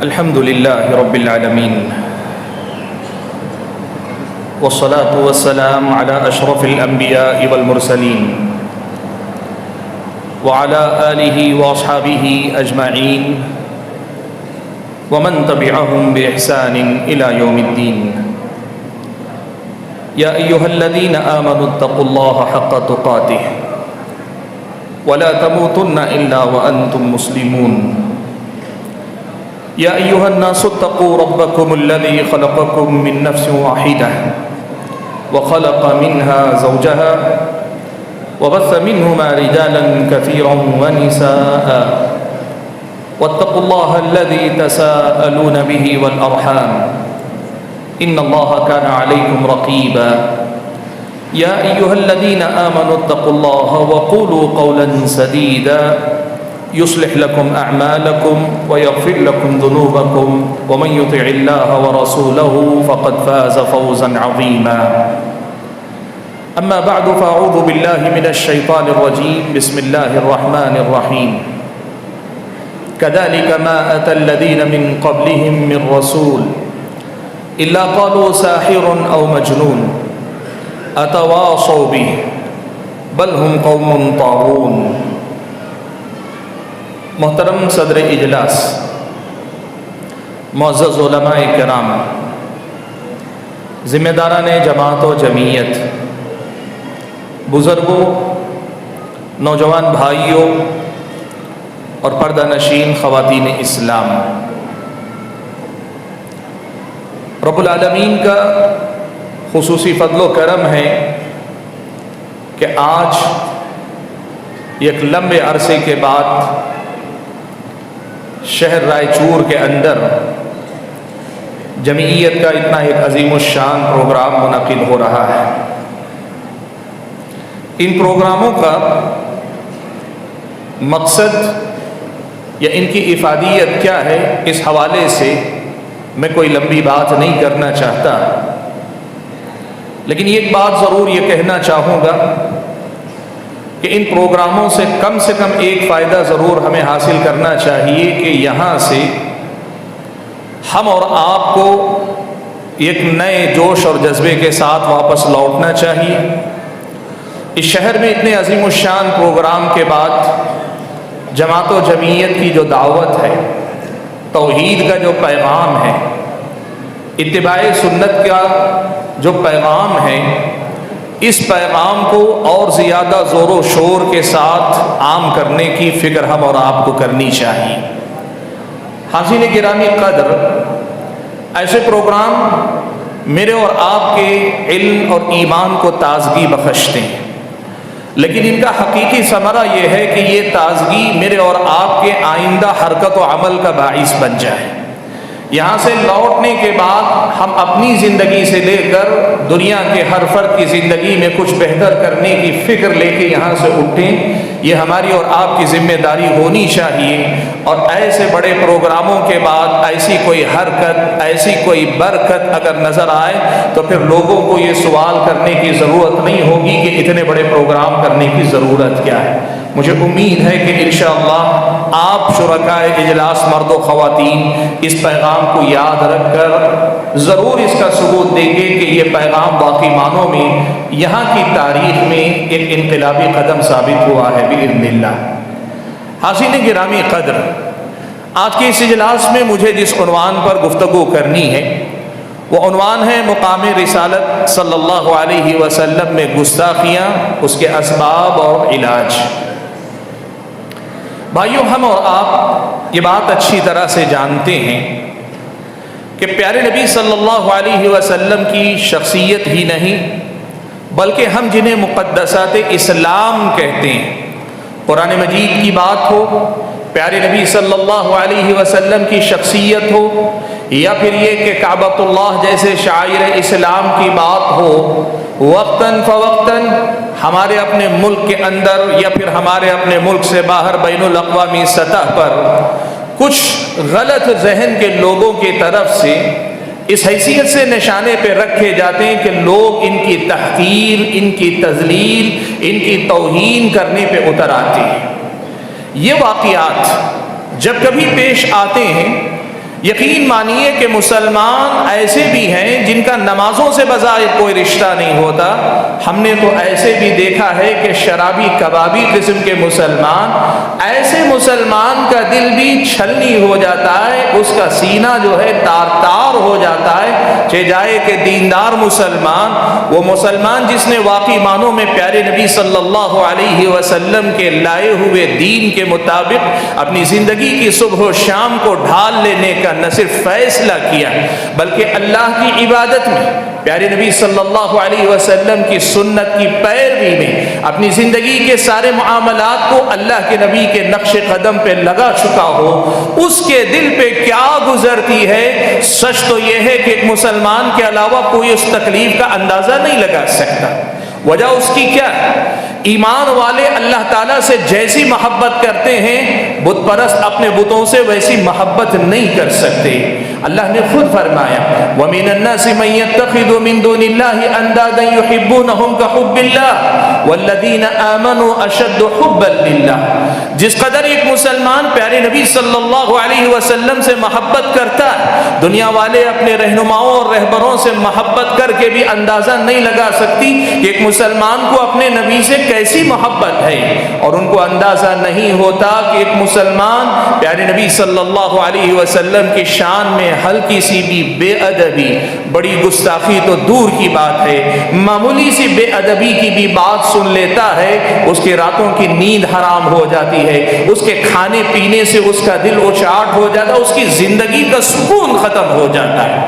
الحمد لله رب العالمين والصلاة والسلام على أشرف الأنبياء والمرسلين وعلى آله وأصحابه أجمعين ومن تبعهم بإحسان إلى يوم الدين. يا أيها الذين آمنوا اتقوا الله حق تقاته ولا تموتن إلا وأنتم مسلمون. يا أيها الناس اتقوا ربكم الذي خلقكم من نفس واحدة وخلق منها زوجها وبث منهما رجالا كثيرا ونساء واتقوا الله الذي تساءلون به والأرحام إن الله كان عليكم رقيبا. يا أيها الذين آمنوا اتقوا الله وقولوا قولا سديدا يصلح لكم أعمالكم ويغفر لكم ذنوبكم ومن يطع الله ورسوله فقد فاز فوزا عظيما. أما بعد فأعوذ بالله من الشيطان الرجيم. بسم الله الرحمن الرحيم. كذلك ما أتى الذين من قبلهم من رسول إلا قالوا ساحر أو مجنون أتواصوا به بل هم قوم طاغون. محترم صدر اجلاس، معزز علماء کرام، ذمہ داران جماعت و جمعیت، بزرگوں، نوجوان بھائیوں اور پردہ نشین خواتین اسلام، رب العالمین کا خصوصی فضل و کرم ہے کہ آج ایک لمبے عرصے کے بعد شہر رائچور کے اندر جمعیت کا اتنا ایک عظیم الشان پروگرام منعقد ہو رہا ہے. ان پروگراموں کا مقصد یا ان کی افادیت کیا ہے، اس حوالے سے میں کوئی لمبی بات نہیں کرنا چاہتا، لیکن ایک بات ضرور یہ کہنا چاہوں گا کہ ان پروگراموں سے کم ایک فائدہ ضرور ہمیں حاصل کرنا چاہیے کہ یہاں سے ہم اور آپ کو ایک نئے جوش اور جذبے کے ساتھ واپس لوٹنا چاہیے. اس شہر میں اتنے عظیم الشان پروگرام کے بعد جماعت و جمعیت کی جو دعوت ہے، توحید کا جو پیغام ہے، اتباع سنت کا جو پیغام ہے، اس پیغام کو اور زیادہ زور و شور کے ساتھ عام کرنے کی فکر ہم اور آپ کو کرنی چاہیے. حاضرین گرامی قدر، ایسے پروگرام میرے اور آپ کے علم اور ایمان کو تازگی بخشتے ہیں، لیکن ان کا حقیقی ثمرہ یہ ہے کہ یہ تازگی میرے اور آپ کے آئندہ حرکت و عمل کا باعث بن جائے. یہاں سے لوٹنے کے بعد ہم اپنی زندگی سے لے کر دنیا کے ہر فرد کی زندگی میں کچھ بہتر کرنے کی فکر لے کے یہاں سے اٹھیں. یہ ہماری اور آپ کی ذمہ داری ہونی چاہیے. اور ایسے بڑے پروگراموں کے بعد ایسی کوئی حرکت، ایسی کوئی برکت اگر نظر آئے تو پھر لوگوں کو یہ سوال کرنے کی ضرورت نہیں ہوگی کہ اتنے بڑے پروگرام کرنے کی ضرورت کیا ہے. مجھے امید ہے کہ انشاءاللہ آپ شرکائے اجلاس مرد و خواتین اس پیغام کو یاد رکھ کر ضرور اس کا ثبوت دیں گے کہ یہ پیغام باقی معنوں میں یہاں کی تاریخ میں ایک انقلابی قدم ثابت ہوا ہے بإذن اللہ. حاضرین گرامی قدر، آج کے اس اجلاس میں مجھے جس عنوان پر گفتگو کرنی ہے وہ عنوان ہے مقام رسالت صلی اللہ علیہ وسلم میں گستاخیاں، اس کے اسباب اور علاج. بھائیوں، ہم اور آپ یہ بات اچھی طرح سے جانتے ہیں کہ پیارے نبی صلی اللہ علیہ وسلم کی شخصیت ہی نہیں بلکہ ہم جنہیں مقدسات اسلام کہتے ہیں، قرآن مجید کی بات ہو، پیارے نبی صلی اللہ علیہ وسلم کی شخصیت ہو، یا پھر یہ کہ کعبۃ اللہ جیسے شعائر اسلام کی بات ہو، وقتاً فوقتاً ہمارے اپنے ملک کے اندر یا پھر ہمارے اپنے ملک سے باہر بین الاقوامی سطح پر کچھ غلط ذہن کے لوگوں کی طرف سے اس حیثیت سے نشانے پہ رکھے جاتے ہیں کہ لوگ ان کی تحقیر، ان کی تذلیل، ان کی توہین کرنے پہ اتر آتے ہیں. یہ واقعات جب کبھی پیش آتے ہیں یقین مانیے کہ مسلمان ایسے بھی ہیں جن کا نمازوں سے بظاہر کوئی رشتہ نہیں ہوتا. ہم نے تو ایسے بھی دیکھا ہے کہ شرابی کبابی قسم کے مسلمان، ایسے مسلمان کا دل بھی چھلنی ہو جاتا ہے، اس کا سینہ جو ہے تار تار ہو جاتا ہے. چہ جائے کہ دیندار مسلمان، وہ مسلمان جس نے واقعی معنوں میں پیارے نبی صلی اللہ علیہ وسلم کے لائے ہوئے دین کے مطابق اپنی زندگی کی صبح و شام کو ڈھال لینے کا نہ صرف فیصلہ کیا بلکہ اللہ کی عبادت میں، پیارے نبی صلی اللہ علیہ وسلم کی سنت کی پیروی میں اپنی زندگی کے سارے معاملات کو اللہ کے نبی کے نقش قدم پہ لگا چکا ہو، اس کے دل پہ کیا گزرتی ہے. سچ تو یہ ہے کہ ایک مسلمان کے علاوہ کوئی اس تکلیف کا اندازہ نہیں لگا سکتا. وجہ اس کی کیا ہے؟ ایمان والے اللہ تعالیٰ سے جیسی محبت کرتے ہیں، بت پرست اپنے بتوں سے ویسی محبت نہیں کر سکتے. اللہ نے خود فرمایا وَمِنَ النَّاسِ مَن يَتَّخِذُ مِن دُونِ اللَّهِ أَندَادًا يُحِبُّونَهُمْ كَحُبِّ اللَّهِ وَالَّذِينَ آمَنُوا أَشَدُّ حُبًّا لِلَّهِ. جس قدر ایک مسلمان پیارے نبی صلی اللہ علیہ وسلم سے محبت کرتا ہے، دنیا والے اپنے رہنماؤں اور رہبروں سے محبت کر کے بھی اندازہ نہیں لگا سکتی کہ ایک مسلمان کو اپنے نبی سے کیسی محبت ہے. اور ان کو اندازہ نہیں ہوتا کہ ایک مسلمان پیارے نبی صلی اللہ علیہ وسلم کی شان میں ہلکی سی بھی بے ادبی، بڑی گستاخی تو دور کی بات ہے، معمولی سی بے ادبی کی بھی بات سن لیتا ہے، اس کے راتوں کی نیند حرام ہو جاتی ہے، اس کے کھانے پینے سے اس کا دل اچاٹ ہو جاتا ہے، اس کی زندگی کا سکون ختم ہو جاتا ہے.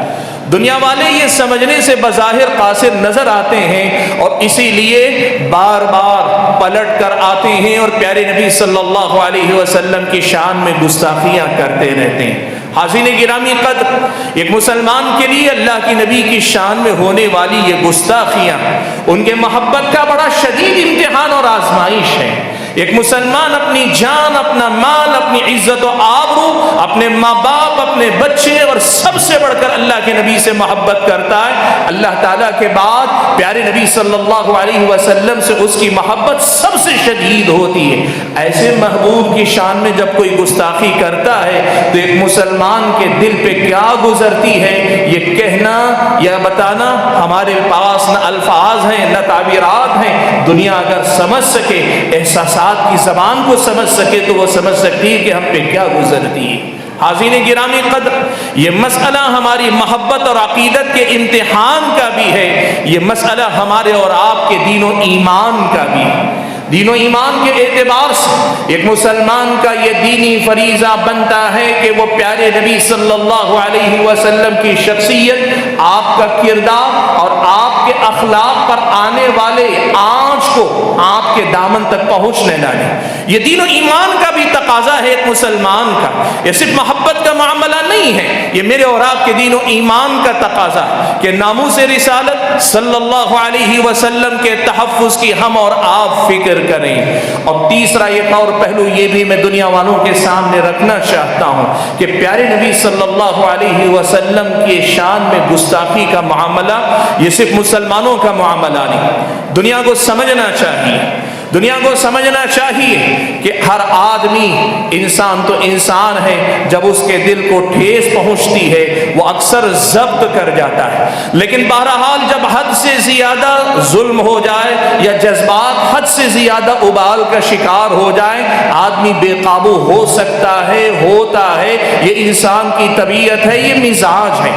دنیا والے یہ سمجھنے سے بظاہر قاصر نظر آتے ہیں اور اسی لیے بار بار پلٹ کر آتے ہیں اور پیارے نبی صلی اللہ علیہ وسلم کی شان میں گستاخیاں کرتے رہتے ہیں. حاضرین گرامی قدر، ایک مسلمان کے لیے اللہ کی نبی کی شان میں ہونے والی یہ گستاخیاں ان کے محبت کا بڑا شدید امتحان اور آزمائش ہے. ایک مسلمان اپنی جان، اپنا مال، اپنی عزت و آبرو، اپنے ماں باپ، اپنے بچے اور سب سے بڑھ کر اللہ کے نبی سے محبت کرتا ہے. اللہ تعالیٰ کے بعد پیارے نبی صلی اللہ علیہ وسلم سے اس کی محبت سب سے شدید ہوتی ہے. ایسے محبوب کی شان میں جب کوئی گستاخی کرتا ہے تو ایک مسلمان کے دل پہ کیا گزرتی ہے، یہ کہنا یا بتانا ہمارے پاس نہ الفاظ ہیں نہ تعبیرات ہیں. دنیا اگر سمجھ سکے، احساسات کی زبان کو سمجھ سکے تو وہ سمجھ سکتی ہے کہ ہم پہ کیا گزرتی ہے. حاضرین گرامی قدر، یہ مسئلہ ہماری محبت اور عقیدت کے امتحان کا بھی ہے، یہ مسئلہ ہمارے اور آپ کے دین و ایمان کا بھی ہے. دین و ایمان کے اعتبار سے ایک مسلمان کا یہ دینی فریضہ بنتا ہے کہ وہ پیارے نبی صلی اللہ علیہ وسلم کی شخصیت، آپ کا کردار اور آپ کے اخلاق پر آنے والے آنچ کو آپ کے دامن تک پہنچنے نہ دیں. یہ دین و ایمان کا بھی تقاضا ہے ایک مسلمان کا. یہ صرف محبت کا معاملہ نہیں ہے، یہ میرے اور آپ کے دین و ایمان کا تقاضا ہے کہ ناموس رسالت صلی اللہ علیہ وسلم کے تحفظ کی ہم اور آپ فکر کریں. اور تیسرا ایک اور پہلو یہ بھی میں دنیا والوں کے سامنے رکھنا چاہتا ہوں کہ پیارے نبی صلی اللہ علیہ وسلم کی شان میں گستاخی کا معاملہ یہ صرف مسلمانوں کا معاملہ نہیں. دنیا کو سمجھنا چاہیے، دنیا کو سمجھنا چاہیے کہ ہر آدمی انسان تو انسان ہے، جب اس کے دل کو ٹھیس پہنچتی ہے وہ اکثر ضبط کر جاتا ہے. لیکن بہرحال جب حد سے زیادہ ظلم ہو جائے یا جذبات حد سے زیادہ ابال کا شکار ہو جائے، آدمی بے قابو ہو سکتا ہے، ہوتا ہے. یہ انسان کی طبیعت ہے، یہ مزاج ہے.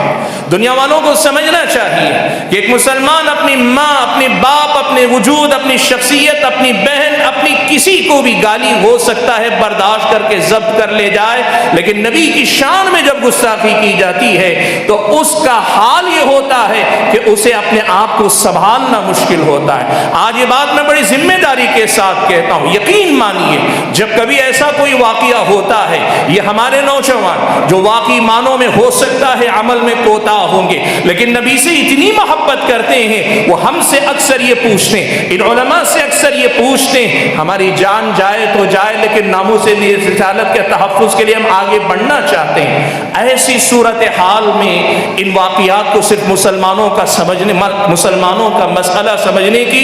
دنیا والوں کو سمجھنا چاہیے کہ ایک مسلمان اپنی ماں، اپنے باپ، اپنے وجود، اپنی شخصیت، اپنی بہن، اپنی کسی کو بھی گالی ہو سکتا ہے، برداشت کر کے ضبط کر لے جائے، لیکن نبی کی شان میں جب گستاخی کی جاتی ہے تو اس کا حال یہ ہوتا ہے کہ اسے اپنے آپ کو سنبھالنا مشکل ہوتا ہے. آج یہ بات میں بڑی ذمہ داری کے ساتھ کہتا ہوں، یقین مانیے جب کبھی ایسا کوئی واقعہ ہوتا ہے، یہ ہمارے نوجوان جو واقعی معنوں میں ہو سکتا ہے عمل میں کوتا ہوں گے لیکن نبی سے اتنی محبت کرتے ہیں، وہ ہم سے اکثر یہ پوچھتے ہیں، ان علماء سے اکثر یہ پوچھتے ہیں، ہماری جان جائے تو جائے لیکن ناموس رسالت کے تحفظ کے لیے ہم آگے بڑھنا چاہتے ہیں. ایسی صورتحال میں ان واقعات کو صرف مسلمانوں کا سمجھنے، مسلمانوں کا مسئلہ سمجھنے کی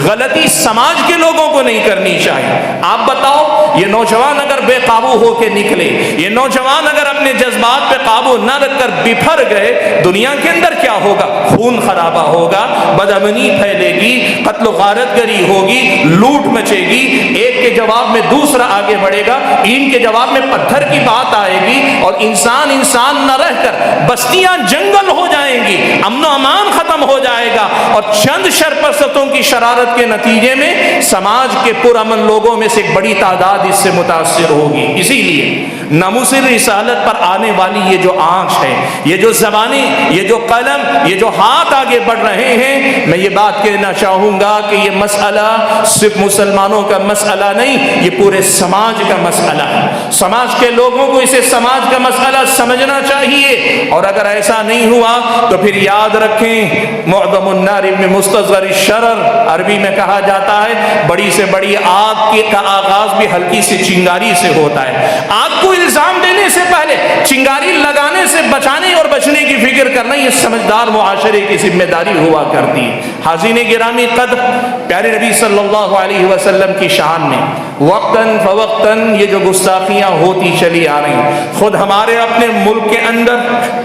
غلطی سماج کے لوگوں کو نہیں کرنی چاہیے. آپ بتاؤ یہ نوجوان اگر بے قابو ہو کے نکلے، یہ نوجوان اگر اپنے جذبات پہ قابو نہ رکھ کر بپھر گئے، دنیا کے اندر کیا ہوگا؟ خون خرابہ ہوگا، بدامنی پھیلے گی، قتل و غارت گری ہوگی، لوٹ مچے گی، ایک کے جواب میں دوسرا آگے بڑھے گا، اینٹ کے جواب میں پتھر کی بات آئے گی، اور انسان نہ رہ کر بستیاں جنگل ہو جائیں گی، امن و امان ختم ہو جائے گا، اور چند شرپرستوں کی شرارت کے نتیجے میں سماج کے پرامن لوگوں میں سے ایک بڑی تعداد اس سے متاثر ہوگی۔ اسی لیے ناموس رسالت پر آنے والی یہ جو آنچ ہے، یہ جو زبانیں، یہ جو قلم، یہ جو ہاتھ آگے بڑھ رہے ہیں، میں یہ بات کہنا چاہوں گا کہ یہ مسئلہ صرف مسلمانوں کا مسئلہ نہیں، یہ پورے سماج کا مسئلہ ہے۔ سماج کے لوگوں کو اسے سماج کا مسئلہ سمجھنا چاہیے، اور اگر ایسا نہیں ہوا تو پھر یاد رکھیں معظم النار ابن مستصغر الشرر، عربی میں کہا جاتا ہے بڑی سے بڑی آگ کا آغاز بھی ہلکی سی چنگاری سے ہوتا ہے۔ آگ کو الزام دینے سے پہلے چنگاری لگانے سے بچانے اور بچنے کی فکر کرنا یہ سمجھدار معاشرے کی ذمہ داری ہوا کرتی ہے۔ حاضرین گرامی قدر، پیارے نبی صلی اللہ علیہ وسلم کی شان میں وقتاً فوقتاً یہ جو گستاخیاں ہوتی چلی آ رہی ہیں، خود ہمارے اپنے ملک کے اندر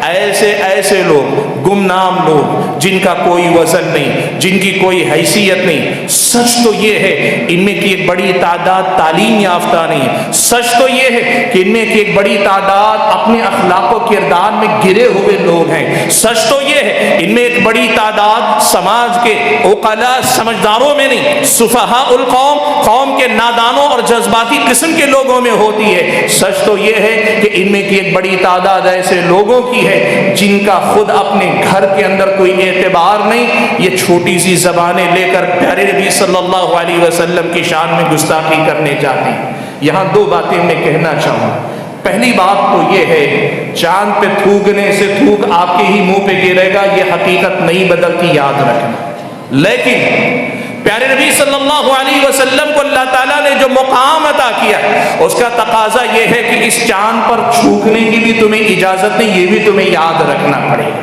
ایسے لوگ، گمنام لوگ جن کا کوئی وزن نہیں، جن کی کوئی حیثیت نہیں، سچ تو یہ ہے ان میں کی ایک بڑی تعداد تعلیم یافتہ نہیں، سچ تو یہ ہے کہ ان میں کی ایک بڑی تعداد اپنے اخلاق و کردار میں گرے ہوئے لوگ ہیں، سچ تو یہ ہے ان میں ایک بڑی تعداد سماج کے عقلاء سمجھداروں میں نہیں، سفہاء القوم، قوم کے نادانوں اور جذباتی قسم کے لوگوں میں ہوتی ہے، سچ تو یہ ہے کہ ان میں کی ایک بڑی تعداد ایسے لوگوں کی ہے جن کا خود اپنے گھر کے اندر کوئی اعتبار نہیں، یہ چھوٹی سی زبانیں لے کر پیارے نبی صلی اللہ علیہ وسلم کی شان میں گستاخی کرنے جاتے ہیں۔ یہاں دو باتیں میں کہنا چاہوں۔ پہلی بات تو یہ ہے، چاند پہ تھوکنے سے تھوک آپ کے ہی منہ پہ گرے گا، یہ حقیقت نہیں بدلتی، یاد رکھنا۔ لیکن پیارے نبی صلی اللہ علیہ وسلم کو اللہ تعالیٰ نے جو مقام عطا کیا، اس کا تقاضا یہ ہے کہ اس چاند پر چھوکنے کی بھی تمہیں اجازت نہیں، یہ بھی تمہیں یاد رکھنا پڑے گا۔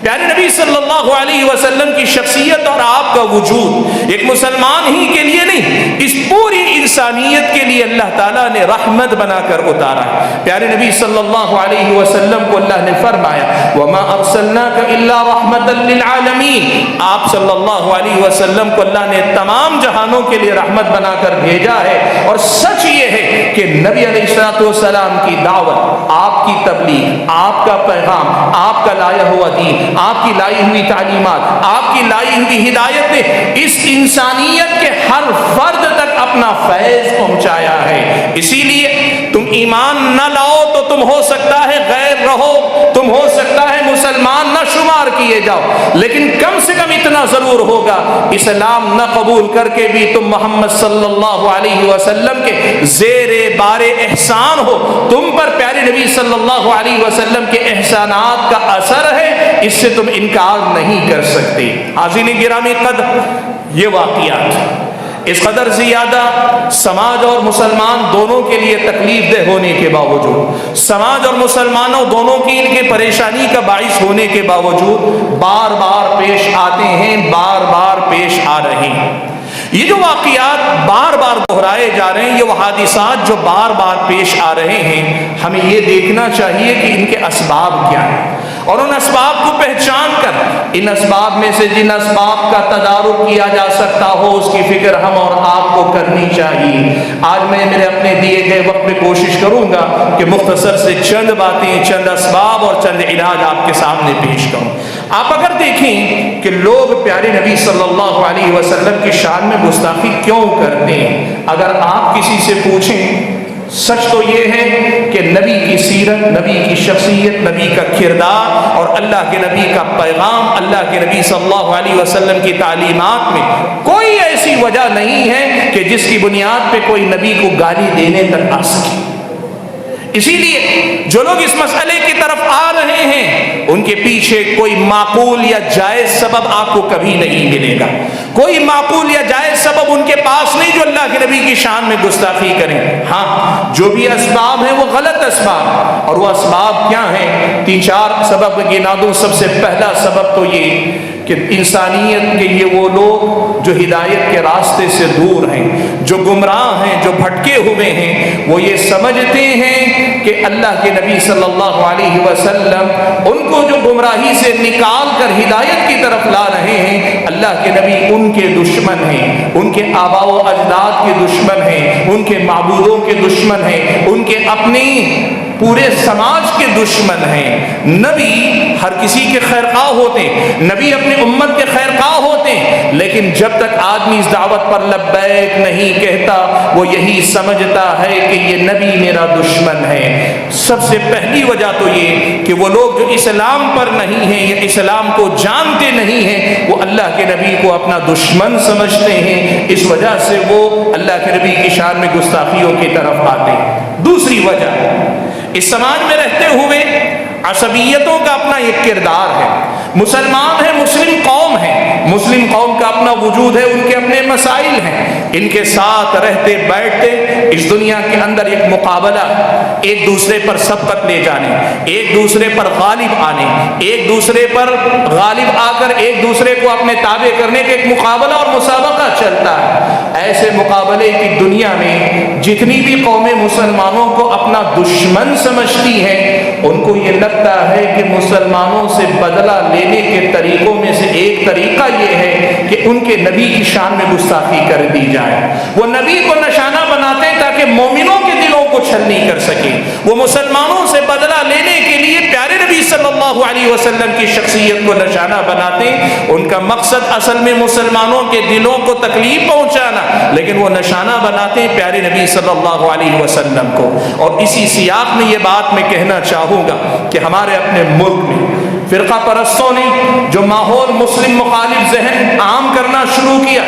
پیارے نبی صلی اللہ علیہ وسلم کی شخصیت اور آپ کا وجود ایک مسلمان ہی کے لیے نہیں، اس پوری انسانیت کے لیے اللہ تعالیٰ نے رحمت بنا کر اتارا ہے۔ پیارے نبی صلی اللہ علیہ وسلم کو اللہ نے فرمایا وَمَا أَرْسَلْنَاكَ إِلَّا رَحْمَةً لِّلْعَالَمِينَ، آپ صلی اللہ علیہ وسلم کو اللہ نے تمام جہانوں کے لیے رحمت بنا کر بھیجا ہے۔ اور سچ یہ ہے کہ نبی علیہ السلام کی دعوت، آپ کی تبلیغ، آپ کا پیغام، آپ کا لایا ہوا دین، آپ کی لائی ہوئی تعلیمات، آپ کی لائی ہوئی ہدایت نے اس انسانیت کے ہر فرد تک اپنا فیض پہنچایا ہے۔ اسی لیے تم ایمان نہ لاؤ تو تم ہو سکتا ہے غیر رہو، تم ہو سکتا ہے مسلمان نہ شمار کیے جاؤ، لیکن کم سے کم اتنا ضرور ہوگا، اسلام نہ قبول کر کے بھی تم محمد صلی اللہ علیہ وسلم کے زیر بار احسان ہو، تم پر پیارے نبی صلی اللہ علیہ وسلم کے احسانات کا اثر ہے، اس سے تم انکار نہیں کر سکتے۔ حاضرین گرامی قدر، یہ واقعات اس قدر زیادہ سماج اور مسلمان دونوں کے لیے تکلیف دہ ہونے کے باوجود، سماج اور مسلمانوں دونوں کی ان کے پریشانی کا باعث ہونے کے باوجود بار بار پیش آتے ہیں، بار بار پیش آ رہے ہیں۔ یہ جو واقعات بار بار دہرائے جا رہے ہیں، یہ وہ حادثات جو بار بار پیش آ رہے ہیں، ہمیں یہ دیکھنا چاہیے کہ ان کے اسباب کیا ہیں، اور ان اسباب کو پہچان کر ان اسباب میں سے جن اسباب کا تدارک کیا جا سکتا ہو اس کی فکر ہم اور آپ کو کرنی چاہیے۔ آج میں میرے اپنے دیے گئے وقت میں کوشش کروں گا کہ مختصر سے چند باتیں، چند اسباب اور چند علاج آپ کے سامنے پیش کروں۔ آپ اگر دیکھیں کہ لوگ پیارے نبی صلی اللہ علیہ وسلم کی شان میں گستاخی کیوں کرتے ہیں، اگر آپ کسی سے پوچھیں، سچ تو یہ ہے کہ نبی کی سیرت، نبی کی شخصیت، نبی کا کردار اور اللہ کے نبی کا پیغام، اللہ کے نبی صلی اللہ علیہ وسلم کی تعلیمات میں کوئی ایسی وجہ نہیں ہے کہ جس کی بنیاد پہ کوئی نبی کو گالی دینے تک آ سکے۔ اسی لیے جو لوگ اس مسئلے کی طرف آ رہے ہیں ان کے پیچھے کوئی معقول یا جائز سبب آپ کو کبھی نہیں ملے گا، کوئی معقول یا جائز سبب ان کے پاس نہیں جو اللہ کے نبی کی شان میں گستاخی کریں۔ ہاں، جو بھی اسباب ہیں وہ غلط اسباب، اور وہ اسباب کیا ہیں؟ 3-4 سبب گنا دوں۔ سب سے پہلا سبب تو یہ کہ انسانیت کے یہ وہ لوگ جو ہدایت کے راستے سے دور ہیں، جو گمراہ ہیں، جو بھٹکے ہوئے ہیں، وہ یہ سمجھتے ہیں کہ اللہ کے نبی صلی اللہ علیہ وسلم ان کو جو گمراہی سے نکال کر ہدایت کی طرف لا رہے ہیں، اللہ کے نبی ان کے دشمن ہیں، ان کے آباء و اجداد کے دشمن ہیں، ان کے معبودوں کے دشمن ہیں، ان کے اپنی پورے سماج کے دشمن ہیں۔ نبی ہر کسی کے خیرخواہ ہوتے ہیں، نبی اپنی امت کے خیرخواہ ہوتے ہیں، لیکن جب تک آدمی اس دعوت پر لبیک نہیں کہتا، وہ یہی سمجھتا ہے کہ یہ نبی میرا دشمن ہے۔ سب سے پہلی وجہ تو یہ کہ وہ لوگ جو اسلام پر نہیں ہیں یا اسلام کو جانتے نہیں ہیں، وہ اللہ کے نبی کو اپنا دشمن سمجھتے ہیں، اس وجہ سے وہ اللہ کے نبی کی شان میں گستاخیوں کی طرف آتے ہیں۔ دوسری وجہ، اس سماج میں رہتے ہوئے عصبیتوں کا اپنا ایک کردار ہے۔ مسلمان ہیں، مسلم قوم ہے، مسلم قوم کا اپنا وجود ہے، ان کے اپنے مسائل ہیں، ان کے ساتھ رہتے بیٹھتے اس دنیا کے اندر ایک مقابلہ، ایک دوسرے پر سبقت لے جانے، ایک دوسرے پر غالب آنے، ایک دوسرے پر غالب آ کر ایک دوسرے کو اپنے تابع کرنے کا ایک مقابلہ اور مسابقہ چلتا ہے۔ ایسے مقابلے کی دنیا میں جتنی بھی قومیں مسلمانوں کو اپنا دشمن سمجھتی ہیں، ان کو یہ لگتا ہے کہ مسلمانوں سے بدلہ لینے کے طریقوں میں سے ایک طریقہ یہ ہے کہ ان کے نبی کی شان میں گستاخی کر دی جائے۔ وہ نبی کو نشانہ بناتے ہیں تاکہ مومنوں کے دلوں کو چھلنی کر سکے۔ وہ مسلمانوں سے بدلہ لینے کے لیے پیارے نبی صلی اللہ علیہ وسلم کی شخصیت کو نشانہ بناتے ہیں۔ ان کا مقصد اصل میں مسلمانوں کے دلوں کو تکلیف پہنچانا، لیکن وہ نشانہ بناتے ہیں پیارے نبی صلی اللہ علیہ وسلم کو۔ اور اسی سیاق میں یہ بات میں کہنا چاہوں گا کہ ہمارے اپنے ملک میں فرقہ پرستوں نے جو ماحول مسلم مخالف ذہن عام کرنا شروع کیا،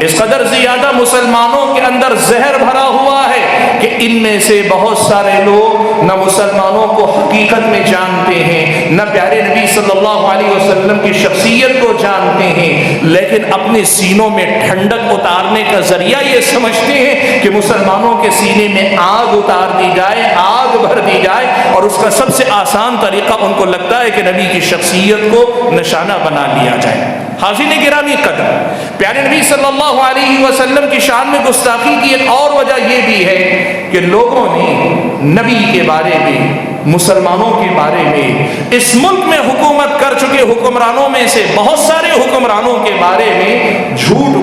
اس قدر زیادہ مسلمانوں کے اندر زہر بھرا ہوا ہے کہ ان میں سے بہت سارے لوگ نہ مسلمانوں کو حقیقت میں جانتے ہیں، نہ پیارے نبی صلی اللہ علیہ وسلم کی شخصیت کو جانتے ہیں، لیکن اپنے سینوں میں ٹھنڈک اتارنے کا ذریعہ یہ سمجھتے ہیں کہ مسلمانوں کے سینے میں آگ اتار دی جائے، آگ بھر دی جائے، اور اس کا سب سے آسان طریقہ ان کو لگتا ہے کہ نبی کی شخصیت کو نشانہ بنا لیا جائے۔ حاضرین گرامی قدر، پیارے نبی صلی اللہ علیہ وسلم کی شان میں گستاخی کی ایک اور وجہ یہ بھی ہے کہ لوگوں نے نبی کے بارے میں، مسلمانوں کے بارے میں، اس ملک میں حکومت کر چکے حکمرانوں میں سے بہت سارے حکمرانوں کے بارے میں جھوٹ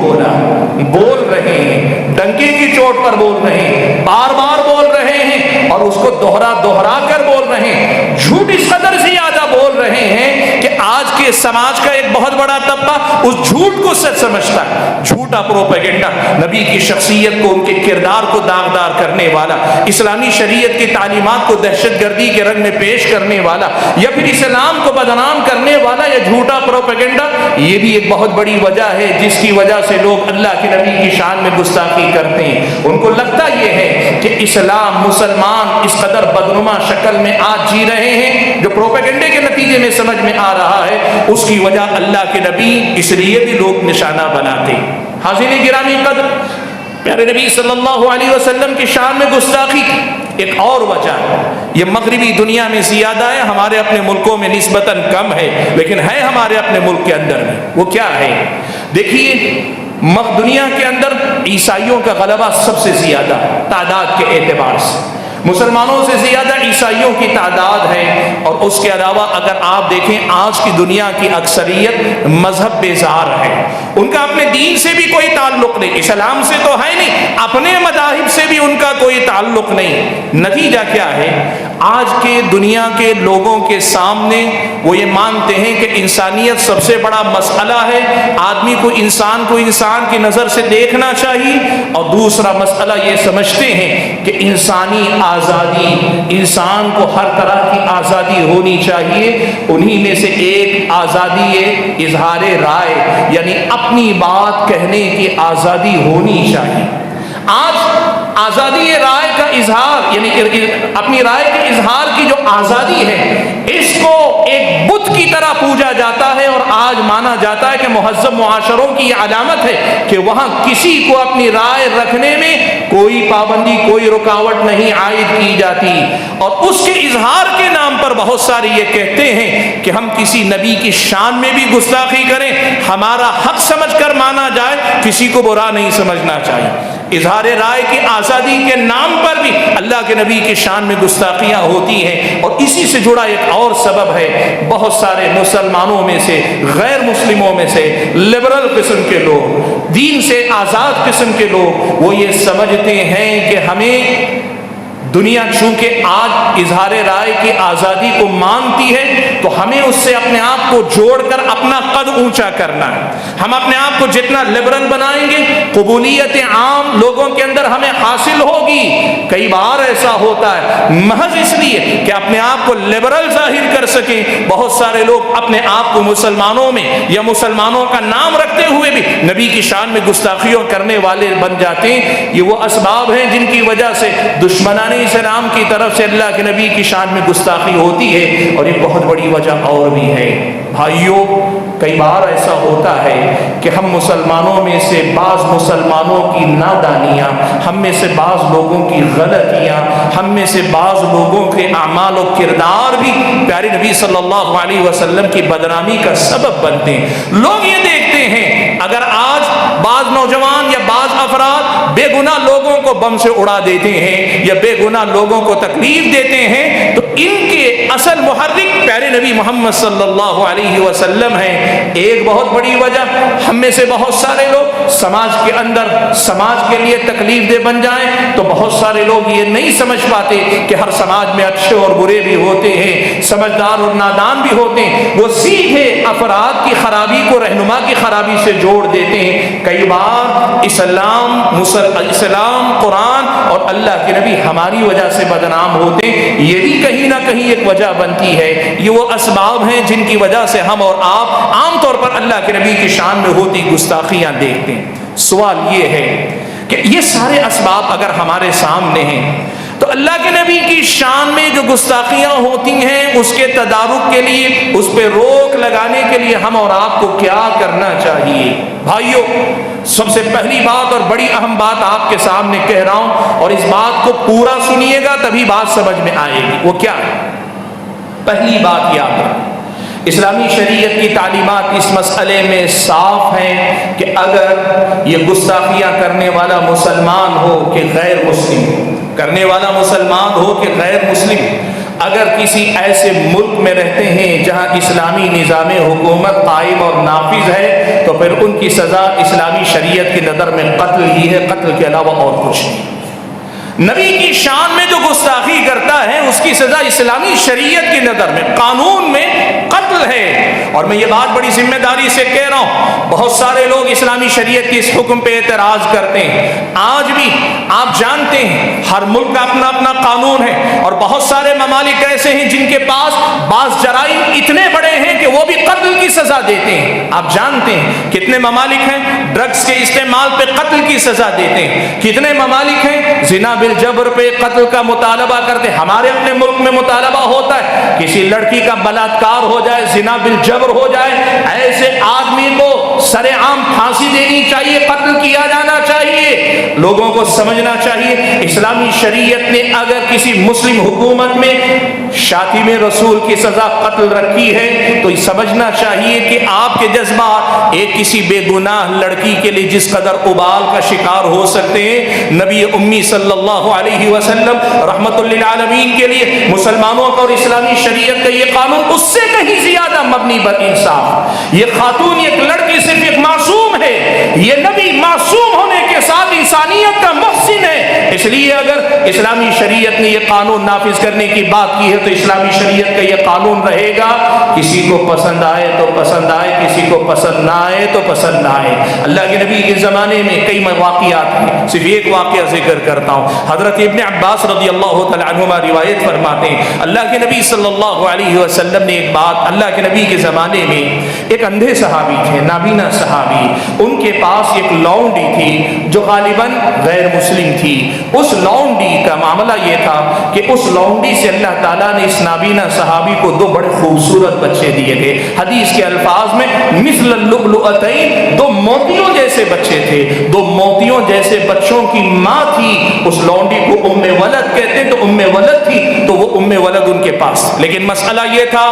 بول رہے ہیں، ڈنکے کی چوٹ پر بول رہے ہیں، بار بار بول رہے ہیں، اور اس کو دوہرا کر بول رہے ہیں۔ جھوٹ اس قدر زیادہ بول رہے ہیں کہ آج کے سماج کا ایک بہت بڑا طبقہ اس جھوٹ کو سچ سمجھتا ہے۔ جھوٹا پروپیگنڈا، نبی کی شخصیت کو، ان کے کردار کو داغدار کرنے والا، اسلامی شریعت کی تعلیمات کو دہشت گردی کے رنگ میں پیش کرنے والا، یا پھر اسلام کو بدنام کرنے والا، یا جھوٹا پروپیگنڈا، یہ بھی ایک بہت بڑی وجہ ہے جس کی وجہ سے لوگ اللہ کے نبی کی شان میں گستاخی کرتے ہیں۔ ان کو لگتا یہ ہے کہ اسلام، مسلمان اس قدر بدنما شکل میں آج جی رہے ہیں، جو پروپیگنڈے کے نتیجے میں سمجھ میں آ رہا ہے، اس کی وجہ اللہ کے نبی اس لیے بھی لوگ نشانہ بناتے ہیں۔ حاضرین گرامی قدر، پیارے نبی صلی اللہ علیہ وسلم کی شان میں گستاخی کی ایک اور وجہ ہے، یہ مغربی دنیا میں زیادہ ہے، ہمارے اپنے ملکوں میں نسبتاً کم ہے، لیکن ہے ہمارے اپنے ملک کے اندر میں۔ وہ کیا ہے؟ دیکھیے، دنیا کے اندر عیسائیوں کا غلبہ سب سے زیادہ ہے تعداد کے اعتبار سے، مسلمانوں سے زیادہ عیسائیوں کی تعداد ہے۔ اور اس کے علاوہ اگر آپ دیکھیں، آج کی دنیا کی اکثریت مذہب بیزار ہے، ان کا اپنے دین سے بھی کوئی تعلق نہیں، اسلام سے تو ہے نہیں، اپنے مذاہب سے بھی ان کا کوئی تعلق نہیں۔ نتیجہ کیا ہے؟ آج کے دنیا کے لوگوں کے سامنے وہ یہ مانتے ہیں کہ انسانیت سب سے بڑا مسئلہ ہے، آدمی کو انسان کی نظر سے دیکھنا چاہیے، اور دوسرا مسئلہ یہ سمجھتے ہیں کہ انسانی آزادی، انسان کو ہر طرح کی آزادی ہونی چاہیے۔ انہی میں سے ایک آزادی اظہار رائے، یعنی اپنی بات کہنے کی آزادی ہونی چاہیے۔ آج آزادی رائے کا اظہار، یعنی اپنی رائے کے اظہار کی جو آزادی ہے، اس کو ایک بت کی طرح پوجا جاتا ہے، اور آج مانا جاتا ہے کہ مہذب معاشروں کی یہ علامت ہے کہ وہاں کسی کو اپنی رائے رکھنے میں کوئی پابندی، کوئی رکاوٹ نہیں عائد کی جاتی، اور اس کے اظہار کے نام پر بہت سارے یہ کہتے ہیں کہ ہم کسی نبی کی شان میں بھی گستاخی کریں، ہمارا حق سمجھ کر مانا جائے، کسی کو برا نہیں سمجھنا چاہیے۔ اظہار رائے کی آزادی کے نام پر بھی اللہ کے نبی کی شان میں گستاخیاں ہوتی ہیں۔ اور اسی سے جڑا ایک اور سبب ہے، بہت سارے مسلمانوں میں سے، غیر مسلموں میں سے، لبرل قسم کے لوگ، دین سے آزاد قسم کے لوگ، وہ یہ سمجھتے ہیں کہ ہمیں دنیا چونکہ آج اظہار رائے کی آزادی کو مانتی ہے تو ہمیں اس سے اپنے آپ کو جوڑ کر اپنا قد اونچا کرنا ہے۔ ہم اپنے آپ کو جتنا لبرل بنائیں گے، قبولیت عام لوگوں کے اندر ہمیں حاصل ہوگی۔ کئی بار ایسا ہوتا ہے محض اس لیے کہ اپنے آپ کو لبرل ظاہر کر سکیں، بہت سارے لوگ اپنے آپ کو مسلمانوں میں یا مسلمانوں کا نام رکھتے ہوئے بھی نبی کی شان میں گستاخیوں کرنے والے بن جاتے ہیں۔ یہ وہ اسباب ہیں جن کی وجہ سے دشمنان اسلام کی طرف سے اللہ کے نبی کی شان میں گستاخی ہوتی ہے۔ اور ایک بہت بڑی وجہ اور بھی ہے بھائیوں، کئی بار ایسا ہوتا ہے کہ ہم مسلمانوں میں سے بعض مسلمانوں کی نادانیاں، ہم میں سے بعض لوگوں کی غلطیاں، ہم میں سے بعض لوگوں کے اعمال و کردار بھی پیارے نبی صلی اللہ علیہ وسلم کی بدنامی کا سبب بنتے ہیں۔ لوگ یہ دیکھتے ہیں اگر آج بعض نوجوان یا بعض افراد بے گناہ لوگوں کو بم سے اڑا دیتے ہیں یا بے گناہ لوگوں کو تکلیف دیتے ہیں تو ان کے اصل محرک پیارے نبی محمد صلی اللہ علیہ وسلم ہیں۔ ایک بہت بڑی وجہ، ہم میں سے بہت سارے لوگ سماج کے اندر سماج کے لیے تکلیف دہ بن جائیں تو بہت سارے لوگ یہ نہیں سمجھ پاتے کہ ہر سماج میں اچھے اور برے بھی ہوتے ہیں، سمجھدار اور نادان بھی ہوتے ہیں۔ وہ سیدھے افراد کی خرابی کو رہنما کی خرابی سے جوڑ دیتے ہیں۔ کئی بار اسلام، قرآن اور اللہ کے نبی ہماری وجہ سے بدنام ہوتے ہیں۔ یہ بھی کہیں نہ کہیں ایک وجہ بنتی ہے۔ یہ وہ اسباب ہیں جن کی وجہ سے ہم اور آپ عام طور پر اللہ کے نبی کی شان میں ہوتی گستاخیاں دیکھتے ہیں۔ سوال یہ ہے کہ یہ سارے اسباب اگر ہمارے سامنے ہیں تو اللہ کے نبی کی شان میں جو گستاخیاں ہوتی ہیں اس کے تدارک کے لیے، اس پہ روک لگانے کے لیے ہم اور آپ کو کیا کرنا چاہیے؟ بھائیو، سب سے پہلی بات اور بڑی اہم بات آپ کے سامنے کہہ رہا ہوں، اور اس بات کو پورا سنیے گا تبھی بات سمجھ میں آئے گی۔ وہ کیا ہے؟ پہلی بات یاد رکھیں، اسلامی شریعت کی تعلیمات اس مسئلے میں صاف ہیں کہ اگر یہ گستاخیاں کرنے والا مسلمان ہو کہ غیر مسلم ہو، کرنے والا مسلمان ہو کہ غیر مسلم، اگر کسی ایسے ملک میں رہتے ہیں جہاں اسلامی نظام حکومت قائم اور نافذ ہے تو پھر ان کی سزا اسلامی شریعت کی نظر میں قتل ہی ہے، قتل کے علاوہ اور کچھ نہیں۔ نبی کی شان میں جو گستاخی کرتا ہے اس کی سزا اسلامی شریعت کی نظر میں، قانون میں قتل ہے۔ اور میں یہ بات بڑی ذمہ داری سے کہہ رہا ہوں، بہت سارے لوگ اسلامی شریعت کے اس حکم پہ اعتراض کرتے ہیں۔ آج بھی آپ جانتے ہیں ہر ملک کا اپنا اپنا قانون ہے، اور بہت سارے ممالک ایسے ہیں جن کے پاس بعض جرائم اتنے بڑے ہیں کہ وہ بھی قتل کی سزا دیتے ہیں۔ آپ جانتے ہیں کتنے ممالک ہیں ڈرگز کے استعمال پہ قتل کی سزا دیتے ہیں، کتنے ممالک ہیں زنا بالجبر پہ قتل کا مطالبہ کرتے ہیں۔ ہمارے اپنے ملک میں مطالبہ ہوتا ہے کسی لڑکی کا بلاತ್ಕಾರ ہو جائے، زنا بالجبر ہو جائے، ایسے آدمی کو سر عام پھانسی دینی چاہیے، قتل کیا جانا چاہیے۔ لوگوں کو سمجھنا چاہیے اسلامی شریعت نے اگر کسی مسلم حکومت میں شاتم رسول کی سزا قتل رکھی ہے تو سمجھنا چاہیے کہ آپ کے جذبات ایک کسی بے گناہ لڑکی کے لیے جس قدر ابال کا شکار ہو سکتے ہیں، نبی امی صلی اللہ علیہ وسلم رحمت للعالمین کے لیے مسلمانوں کا اور اسلامی شریعت کا یہ قانون اس سے کہیں زیادہ مبنی بر انصاف۔ یہ خاتون، ایک لڑکی صرف ایک معصوم ہے، یہ نبی معصوم ہونے کے ساتھ انسانیت کا محسن ہے۔ اس لیے اگر اسلامی شریعت نے یہ قانون نافذ کرنے کی بات کی ہے تو اسلامی شریعت کا یہ قانون رہے گا، کسی کو پسند آئے تو پسند آئے، کسی کو پسند نہ آئے تو پسند نہ آئے۔ اللہ کے نبی کے زمانے میں کئی واقعات ہیں، صرف ایک واقعہ ذکر کرتا ہوں۔ حضرت ابن عباس رضی اللہ تعالیٰ عنہما روایت فرماتے ہیں اللہ کے نبی صلی اللہ علیہ وسلم نے ایک بات، اللہ کے نبی کے زمانے میں ایک اندھے صحابی تھے، نابینا صحابی، ان کے پاس ایک لونڈی تھی جو غالباً غیر مسلم تھی۔ اس لونڈی کا معاملہ یہ تھا کہ اس لونڈی سے اللہ تعالیٰ نے اس نابینا صحابی کو دو بڑے خوبصورت بچے دیے تھے۔ حدیث کے الفاظ میں مثل اللؤلؤتین، دو موتیوں جیسے بچے تھے، دو موتیوں جیسے بچوں کی ماں تھی۔ اس لونڈی کو ام ولد کہتے ہیں، تو ام ولد تھی تو وہ ام ولد ان کے پاس. لیکن مسئلہ یہ تھا